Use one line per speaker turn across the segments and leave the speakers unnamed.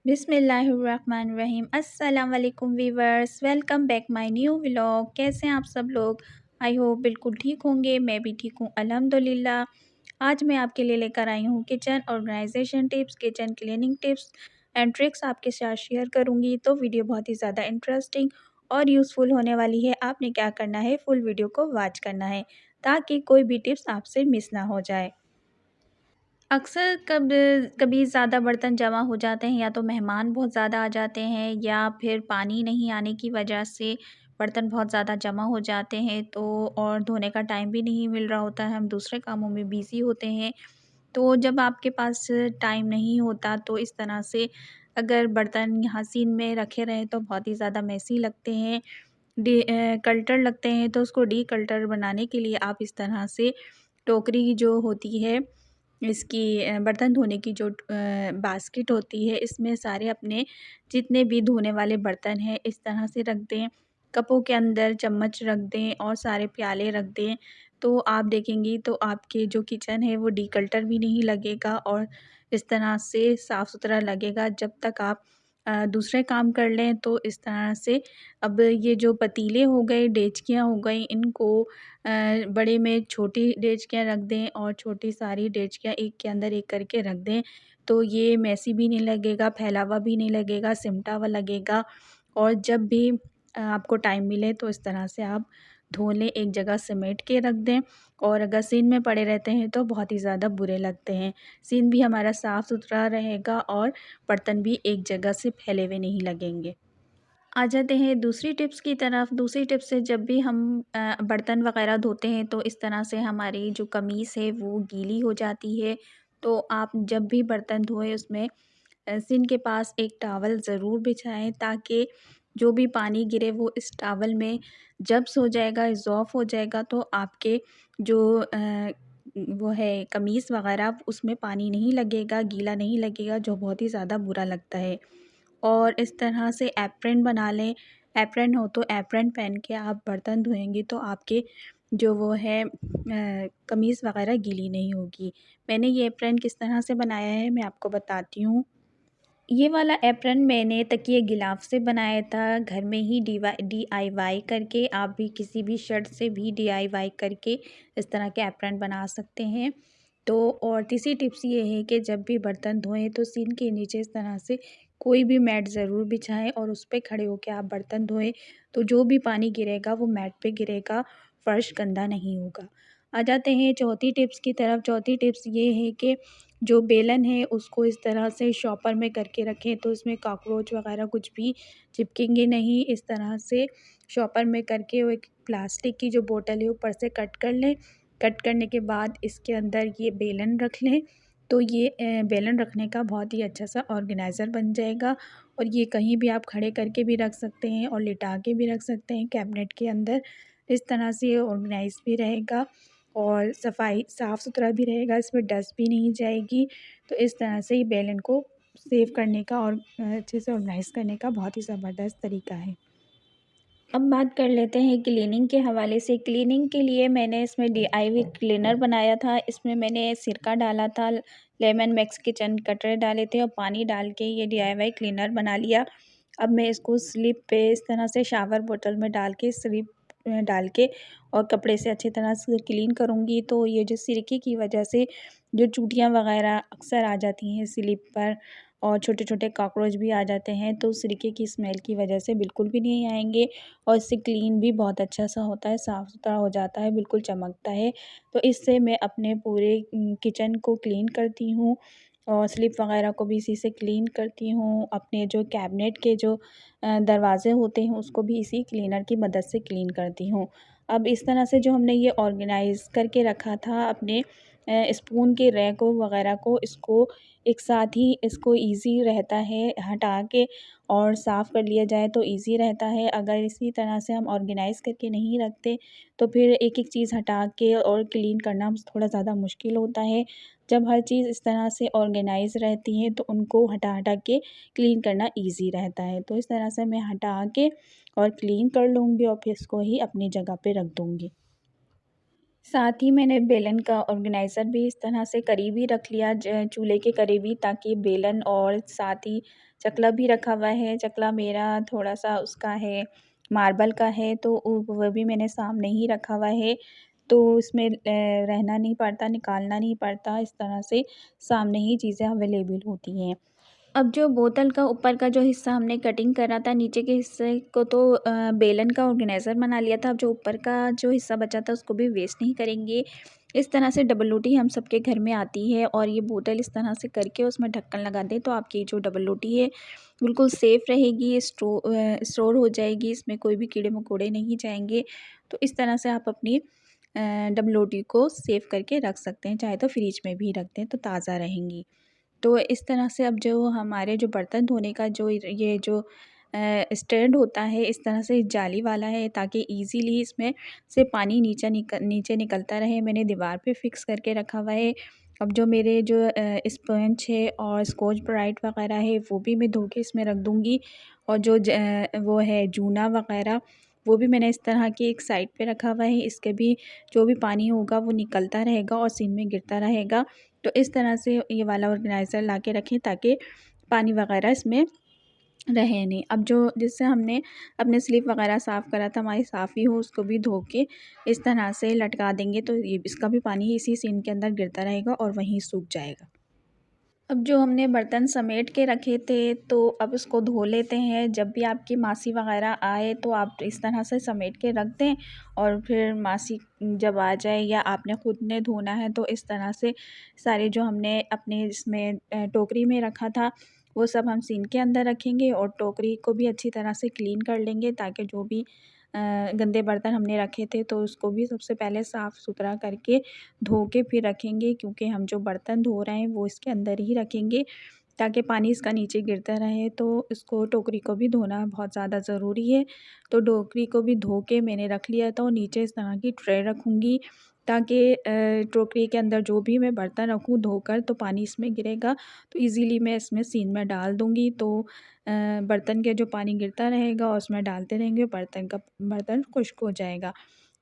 बिस्मिल्लाहिर्रहमानिर्रहीम। अस्सलाम वालेकुम viewers, welcome back my new vlog. कैसे हैं आप सब लोग? आई होप बिल्कुल ठीक होंगे। मैं भी ठीक हूँ अल्हम्दुलिल्लाह। आज मैं आपके लिए लेकर आई हूँ kitchen organization tips, kitchen cleaning tips and tricks आपके साथ शेयर करूँगी। तो वीडियो बहुत ही ज़्यादा इंटरेस्टिंग और यूज़फुल होने वाली है। आपने क्या करना है, फुल वीडियो को वॉच करना है ताकि कोई भी टिप्स आपसे मिस ना हो जाए। अक्सर कभी ज़्यादा बर्तन जमा हो जाते हैं, या तो मेहमान बहुत ज़्यादा आ जाते हैं या फिर पानी नहीं आने की वजह से बर्तन बहुत ज़्यादा जमा हो जाते हैं, तो और धोने का टाइम भी नहीं मिल रहा होता है, हम दूसरे कामों में बिज़ी होते हैं। तो जब आपके पास टाइम नहीं होता तो इस तरह से अगर बर्तन यहाँ सिंक में रखे रहें तो बहुत ही ज़्यादा मेसी लगते हैं, कल्टर लगते हैं। तो उसको डीकल्टर बनाने के लिए आप इस तरह से टोकरी जो होती है, इसकी बर्तन धोने की जो बास्केट होती है, इसमें सारे अपने जितने भी धोने वाले बर्तन हैं इस तरह से रख दें। कपों के अंदर चम्मच रख दें और सारे प्याले रख दें। तो आप देखेंगी तो आपके जो किचन है वो डीकल्टर भी नहीं लगेगा और इस तरह से साफ़ सुथरा लगेगा जब तक आप दूसरे काम कर लें। तो इस तरह से अब ये जो पतीले हो गए, डेचकियाँ हो गई, इनको बड़े में छोटी डेचकियाँ रख दें और छोटी सारी डेचकियाँ एक के अंदर एक करके रख दें। तो ये मेसी भी नहीं लगेगा, फैला हुआ भी नहीं लगेगा, सिमटा हुआ लगेगा। और जब भी आपको टाइम मिले तो इस तरह से आप धो लें, एक जगह समेट के रख दें। और अगर सिंक में पड़े रहते हैं तो बहुत ही ज़्यादा बुरे लगते हैं। सिंक भी हमारा साफ़ सुथरा रहेगा और बर्तन भी एक जगह से फैले हुए नहीं लगेंगे। आ जाते हैं दूसरी टिप्स की तरफ। दूसरी टिप्स से जब भी हम बर्तन वग़ैरह धोते हैं तो इस तरह से हमारी जो कमीज़ है वो गीली हो जाती है। तो आप जब भी बर्तन धोएँ उसमें सिंक के पास एक टॉवल ज़रूर बिछाएँ, ताकि जो भी पानी गिरे वो इस टॉवल में जब सो जाएगा, इज़ॉफ़ हो जाएगा, तो आपके जो वो है कमीज़ वग़ैरह उसमें पानी नहीं लगेगा, गीला नहीं लगेगा, जो बहुत ही ज़्यादा बुरा लगता है। और इस तरह से एप्रन बना लें। एप्रन हो तो एप्रन पहन के आप बर्तन धोएँगी तो आपके जो वो है कमीज़ वग़ैरह गीली नहीं होगी। मैंने ये एप्रन किस तरह से बनाया है मैं आपको बताती हूँ। ये वाला एप्रन मैंने तकिए गिलाफ से बनाया था, घर में ही डीआईवाई करके। आप भी किसी भी शर्ट से भी डीआईवाई करके इस तरह के एप्रन बना सकते हैं। तो और तीसरी टिप्स ये है कि जब भी बर्तन धोएं तो सिंक के नीचे इस तरह से कोई भी मैट ज़रूर बिछाएं और उस पे खड़े होकर आप बर्तन धोएं। तो जो भी पानी गिरेगा वो मैट पे गिरेगा, फ़र्श गंदा नहीं होगा। आ जाते हैं चौथी टिप्स की तरफ। चौथी टिप्स ये है कि जो बेलन है उसको इस तरह से शॉपर में करके रखें तो इसमें कॉकरोच वगैरह कुछ भी चिपकेंगे नहीं। इस तरह से शॉपर में करके वो एक प्लास्टिक की जो बोतल है ऊपर से कट कर लें। कट करने के बाद इसके अंदर ये बेलन रख लें। तो ये बेलन रखने का बहुत ही अच्छा सा ऑर्गेनाइज़र बन जाएगा। और ये कहीं भी आप खड़े करके भी रख सकते हैं और लिटा के भी रख सकते हैं कैबिनेट के अंदर। इस तरह से ये ऑर्गेनाइज़ भी रहेगा और सफाई साफ़ सुथरा भी रहेगा, इसमें डस्ट भी नहीं जाएगी। तो इस तरह से ये बेलन को सेव करने का और अच्छे से ऑर्गेनाइज़ करने का बहुत ही ज़बरदस्त तरीका है। अब बात कर लेते हैं क्लीनिंग के हवाले से। क्लीनिंग के लिए मैंने इसमें डीआईवाई क्लीनर बनाया था। इसमें मैंने सिरका डाला था, लेमन मैक्स किचन कटरे डाले थे और पानी डाल के ये डीआईवाई क्लीनर बना लिया। अब मैं इसको स्लिप पे इस तरह से शावर बोतल में डाल के स्लिप डाल के और कपड़े से अच्छी तरह से क्लीन करूँगी। तो ये जो सिरके की वजह से जो चूटियाँ वग़ैरह अक्सर आ जाती हैं स्लिप पर और छोटे-छोटे कॉकरोच भी आ जाते हैं, तो सिरके की स्मेल की वजह से बिल्कुल भी नहीं आएँगे। और इससे क्लीन भी बहुत अच्छा सा होता है, साफ़ सुथरा हो जाता है, बिल्कुल चमकता है। तो इससे मैं अपने पूरे किचन को क्लीन करती हूँ और स्लिप वग़ैरह को भी इसी से क्लीन करती हूँ। अपने जो कैबिनेट के जो दरवाज़े होते हैं उसको भी इसी क्लीनर की मदद से क्लीन करती हूँ। अब इस तरह से जो हमने ये ऑर्गेनाइज़ करके रखा था अपने स्पून के रैकों वग़ैरह को, इसको एक साथ ही इसको ईज़ी रहता है हटा के और साफ़ कर लिया जाए तो ईज़ी रहता है। अगर इसी तरह से हम ऑर्गेनाइज़ करके नहीं रखते तो फिर एक-एक चीज़ हटा के और क्लीन करना थोड़ा ज़्यादा मुश्किल होता है। जब हर चीज़ इस तरह से ऑर्गेनाइज़ रहती है तो उनको हटा-हटा के क्लीन करना ईज़ी रहता है। तो इस तरह से मैं हटा के और क्लीन कर लूँगी और फिर इसको ही अपनी जगह पे रख दूँगी। साथ ही मैंने बेलन का ऑर्गेनाइज़र भी इस तरह से करीब ही रख लिया चूल्हे के करीब ही, ताकि बेलन और साथ ही चकला भी रखा हुआ है। चकला मेरा थोड़ा-सा उसका है, मार्बल का है, तो वो भी मैंने सामने ही रखा हुआ है। तो उसमें रहना नहीं पड़ता, निकालना नहीं पड़ता, इस तरह से सामने ही चीज़ें अवेलेबल होती हैं। अब जो बोतल का ऊपर का जो हिस्सा हमने कटिंग करा था, नीचे के हिस्से को तो बेलन का ऑर्गेनाइज़र बना लिया था। अब जो ऊपर का जो हिस्सा बचा था उसको भी वेस्ट नहीं करेंगे। इस तरह से डबल रोटी हम सबके घर में आती है, और ये बोतल इस तरह से करके उसमें ढक्कन लगा दें तो आपकी जो डबल रोटी है बिल्कुल सेफ़ रहेगी, स्टोर हो जाएगी, इसमें कोई भी कीड़े-मकोड़े नहीं जाएँगे। तो इस तरह से आप अपनी डबल रोटी को सेव करके रख सकते हैं, चाहे तो फ्रिज में भी रख दें तो ताज़ा रहेंगी। तो इस तरह से अब जो हमारे जो बर्तन धोने का जो ये जो स्टैंड होता है, इस तरह से जाली वाला है, ताकि इजीली इसमें से पानी नीचे निकलता रहे। मैंने दीवार पे फिक्स करके रखा हुआ है। अब जो मेरे जो स्पंज है और स्कॉच ब्राइट वगैरह है वो भी मैं धो के इसमें रख दूँगी, और जो वो है जूना वगैरह वो भी मैंने इस तरह की एक साइड पे रखा हुआ है। इसके भी जो भी पानी होगा वो निकलता रहेगा और सिंक में गिरता रहेगा। तो इस तरह से ये वाला ऑर्गेनाइज़र ला के रखें, ताकि पानी वगैरह इसमें रहे नहीं। अब जो जिससे हमने अपने स्लीव वगैरह साफ़ करा था, हमारी साफ़ ही हो, उसको भी धो के इस तरह से लटका देंगे, तो ये इसका भी पानी इसी सिंक के अंदर गिरता रहेगा और वहीं सूख जाएगा। अब जो हमने बर्तन समेट के रखे थे, तो अब उसको धो लेते हैं। जब भी आपकी मासी वग़ैरह आए तो आप इस तरह से समेट के रख दें, और फिर मासी जब आ जाए या आपने खुद ने धोना है तो इस तरह से सारे जो हमने अपने इसमें टोकरी में रखा था, वो सब हम सिंक के अंदर रखेंगे, और टोकरी को भी अच्छी तरह से क्लीन कर लेंगे, ताकि जो भी गंदे बर्तन हमने रखे थे तो उसको भी सबसे पहले साफ़-सुथरा करके धो के फिर रखेंगे, क्योंकि हम जो बर्तन धो रहे हैं वो इसके अंदर ही रखेंगे, ताकि पानी इसका नीचे गिरता रहे। तो इसको टोकरी को भी धोना बहुत ज़्यादा ज़रूरी है। तो टोकरी को भी धो के मैंने रख लिया था, और नीचे इस तरह की ट्रे रखूँगी, ताकि टोकरी के अंदर जो भी मैं बर्तन रखूँ धोकर, तो पानी इसमें गिरेगा तो ईज़िली मैं इसमें सीन में डाल दूँगी। तो बर्तन के जो पानी गिरता रहेगा और उसमें डालते रहेंगे, बर्तन खुश्क हो जाएगा।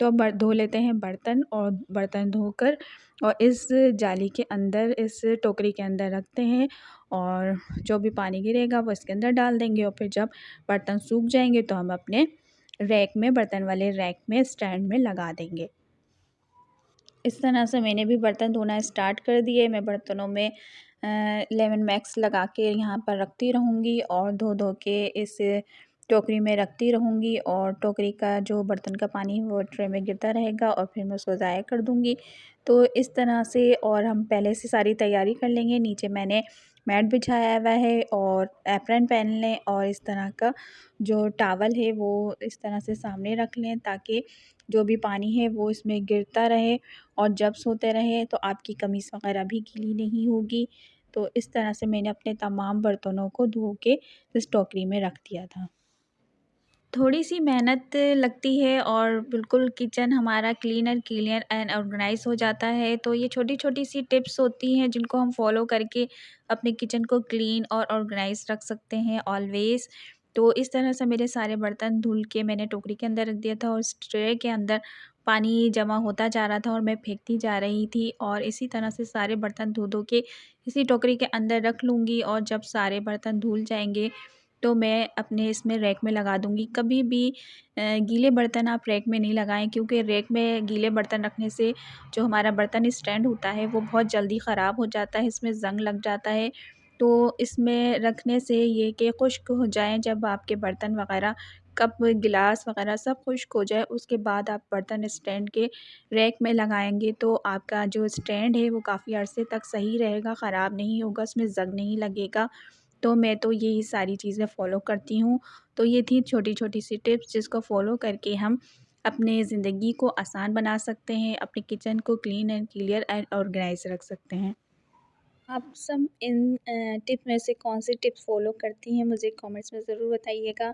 तो अब धो लेते हैं बर्तन, और बर्तन धोकर और इस जाली के अंदर, इस टोकरी के अंदर रखते हैं, और जो भी पानी गिरेगा वो इसके अंदर डाल देंगे, और फिर जब बर्तन सूख जाएँगे तो हम अपने रैक में, बर्तन वाले रैक में, स्टैंड में लगा देंगे। इस तरह से मैंने भी बर्तन धोना स्टार्ट कर दिए। मैं बर्तनों में लेमन मैक्स लगा के यहाँ पर रखती रहूँगी, और धो के इस टोकरी में रखती रहूँगी, और टोकरी का जो बर्तन का पानी है वो ट्रे में गिरता रहेगा, और फिर मैं उसको ज़ाया कर दूँगी। तो इस तरह से, और हम पहले से सारी तैयारी कर लेंगे। नीचे मैंने मैट बिछाया हुआ है, और एप्रन पहन लें, और इस तरह का जो टॉवल है वो इस तरह से सामने रख लें, ताकि जो भी पानी है वो इसमें गिरता रहे, और जब सोते रहें तो आपकी कमीज़ वग़ैरह भी गीली नहीं होगी। तो इस तरह से मैंने अपने तमाम बर्तनों को धो के इस टोकरी में रख दिया था। थोड़ी-सी मेहनत लगती है, और बिल्कुल किचन हमारा क्लीन एंड ऑर्गनाइज़ हो जाता है। तो ये छोटी-छोटी सी टिप्स होती हैं जिनको हम फ़ॉलो करके अपने किचन को क्लीन और ऑर्गनाइज़ रख सकते हैं ऑलवेज़। तो इस तरह से मेरे सारे बर्तन धुल के मैंने टोकरी के अंदर रख दिया था, और उस ट्रे के अंदर पानी जमा होता जा रहा था और मैं फेंकती जा रही थी, और इसी तरह से सारे बर्तन धो के इसी टोकरी के अंदर रख लूँगी, और जब सारे बर्तन धुल जाएँगे तो मैं अपने इसमें रैक में लगा दूँगी। कभी भी गीले बर्तन आप रैक में नहीं लगाएँ, क्योंकि रैक में गीले बर्तन रखने से जो हमारा बर्तन स्टैंड होता है वो बहुत जल्दी ख़राब हो जाता है, इसमें ज़ंग लग जाता है। तो इसमें रखने से ये कि खुश्क हो जाएँ, जब आपके बर्तन वग़ैरह, कप, गिलास वग़ैरह सब खुश्क हो जाए, उसके बाद आप बर्तन स्टैंड के रैक में लगाएँगे, तो आपका जो स्टैंड है वो काफ़ी अरसे तक सही रहेगा, ख़राब नहीं होगा, उसमें ज़ंग नहीं लगेगा। तो मैं तो यही सारी चीज़ें फ़ॉलो करती हूँ। तो ये थी छोटी-छोटी सी टिप्स, जिसको फ़ॉलो करके हम अपने ज़िंदगी को आसान बना सकते हैं, अपने किचन को clean and clear and organise रख सकते हैं। आप सब इन टिप में से कौन-सी टिप्स फ़ॉलो करती हैं, मुझे कमेंट्स में ज़रूर बताइएगा।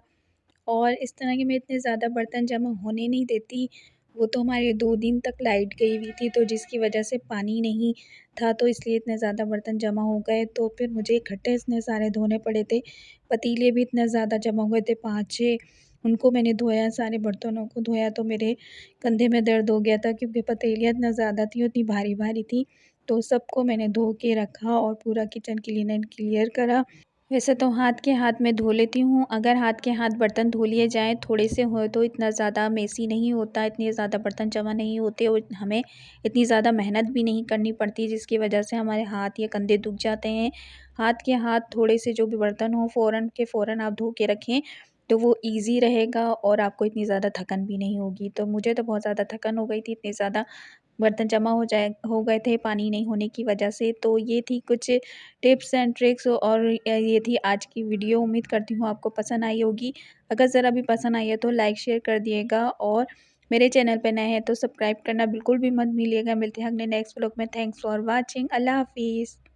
और इस तरह के मैं इतने ज़्यादा बर्तन जमा होने नहीं देती। वो तो हमारे 2 दिन तक लाइट गई हुई थी, तो जिसकी वजह से पानी नहीं था, तो इसलिए इतने ज़्यादा बर्तन जमा हो गए। तो फिर मुझे इकट्ठे इतने सारे धोने पड़े थे। पतीले भी इतने ज़्यादा जमा हुए थे, 5-6, उनको मैंने धोया, सारे बर्तनों को धोया तो मेरे कंधे में दर्द हो गया था क्योंकि पतीलियाँ इतना ज़्यादा थी, उतनी भारी-भारी थी। तो सबको मैंने धो के रखा और पूरा किचन क्लीन एंड क्लियर करा। वैसे तो हाथ के हाथ मैं धो लेती हूँ, अगर हाथ के हाथ बर्तन धो लिए जाएँ थोड़े से हो तो इतना ज़्यादा मेसी नहीं होता, इतने ज़्यादा बर्तन जमा नहीं होते और हमें इतनी ज़्यादा मेहनत भी नहीं करनी पड़ती जिसकी वजह से हमारे हाथ या कंधे दुख जाते हैं। हाथ के हाथ थोड़े से जो भी बर्तन हो फ़ौरन के फ़ौरन आप धो के रखें, तो वो ईज़ी रहेगा और आपको इतनी ज़्यादा थकन भी नहीं होगी। तो मुझे तो बहुत ज़्यादा थकन हो गई थी, इतने ज़्यादा बर्तन जमा हो गए थे पानी नहीं होने की वजह से। तो ये थी कुछ टिप्स एंड ट्रिक्स और ये थी आज की वीडियो। उम्मीद करती हूँ आपको पसंद आई होगी। अगर ज़रा भी पसंद आई है तो लाइक शेयर कर दिएगा और मेरे चैनल पे नए हैं तो सब्सक्राइब करना बिल्कुल भी मत भूलिएगा। मिलते हैं अगले नेक्स्ट व्लॉग में। Thanks for watching. अल्लाह हाफ़िज़।